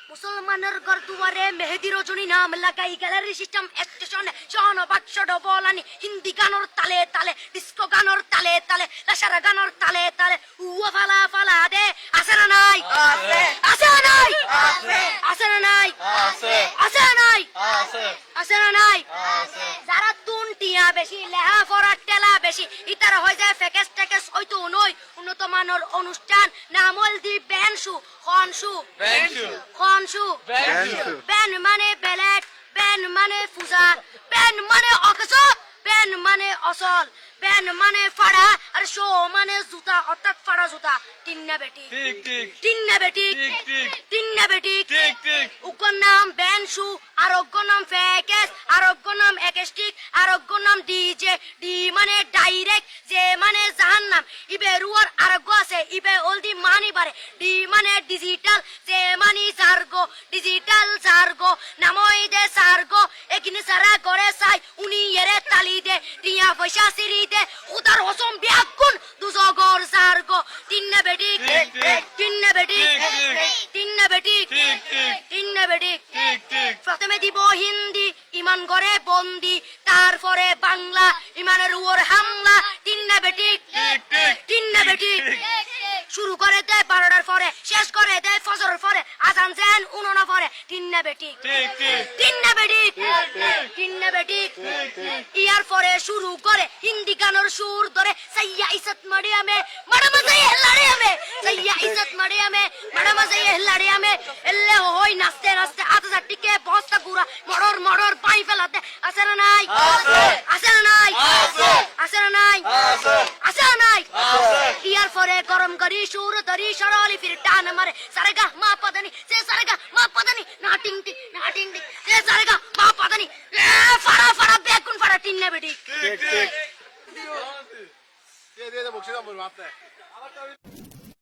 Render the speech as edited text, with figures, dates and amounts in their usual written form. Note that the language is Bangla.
মুসলমানের ঘর দুয়ারে মেহেদি রজনী নাম লাগাই গ্যালারি সিস্টেম স্টেশনে শহনবাক্স ডবলানি হিন্দি গানোর তালে তালে ডিস্কো গানোর তালে তালে লাসারা গানোর তালে তালে উয়া ফালা ফালা দে আছে না নাই আছে আছে না নাই আছে আছে না নাই আছে আছে না নাই আছে আছে না নাই আছে যারা তুনটিয়া বেশি লেহা ফরা টেলা বেশি ইতারা হয়ে যায় ফেকেস টেকেস হয়তো নয় উন্নত মানের অনুষ্ঠান নামল দি বেনশু খনশু খনশু বেন মানে বেলেট বেন মানে ফুজা বেন মানে অকস বেন মানে অসল বেন মানে ফাড়া আর শো মানে জুতা অর্থাৎ ফাড়া জুতা তিন্না বেটি ঠিক ঠিক তিন্না বেটি ঠিক ঠিক তিন্না বেটি ঠিক ঠিক উকর নাম বেনশু আরোগ্য নাম ফেকেস আরোগ্য নাম একেস্টিক আরোগ্য নাম ডিজে ডি মানে ডাইরেক্ট যে মানে জাহান্নাম ইবে রুয়ার আরোগ্য আছে ইবে অলদি মানি পারে ডি মানে ডিজিটাল যে মানি সার্গো ডিজিটাল সার্গো নামই দে সার্গো একিনি সারা করে সাই উনি এরে তালি দে টিয়া পয়সা সিরি দে উদার হসম বিয়াকুন দুজগর সার্গো তিন্না বেটি তিন্না বেটি তিন্না বেটি তিন্না বেটি প্রথমে দিব হিন্দি ইমান করে বন্দি তারপরে বাংলা ইমানের উপর হামলা তিন্না বেটি তিন্না বেটি শুরু করে দেয় 12টার পরে শেষ করে দেয় ফজরের পরে আজান যেন উননা পরে তিন্না বেটি তিন্না বেটি তিন্না বেটি ইয়ার পরে শুরু করে হিন্দি গানের সুর ধরে সাইয়া ইজ্জত মারিয়ামে ম্যাডাম যাই হেলাড়িয়ামে সাইয়া ইজ্জত মারিয়ামে ম্যাডাম যাই হেলাড়িয়ামে এলে হই নাচতে নাচতে আধা টিকে বস্তা গুড়া মড়র মড়র পাই ফেলাতে আছে না নাই আছে আছে না নাই আছে আছে না নাই আছে আছে না নাই ইয়ার পরে গরম করি সুর ধরি সরলি ফির টান মারে সারেগা মা পদানি সে সারেগা মা পদানি না টিং টিং না টিং টিং সে সারেগা মা পদানি ফাড়া ফাড়া বেগুন ফাড়া তিন্না বেটি ঠিক ঠিক দিয়ে দিয়ে বকশিশ বলবো আপনি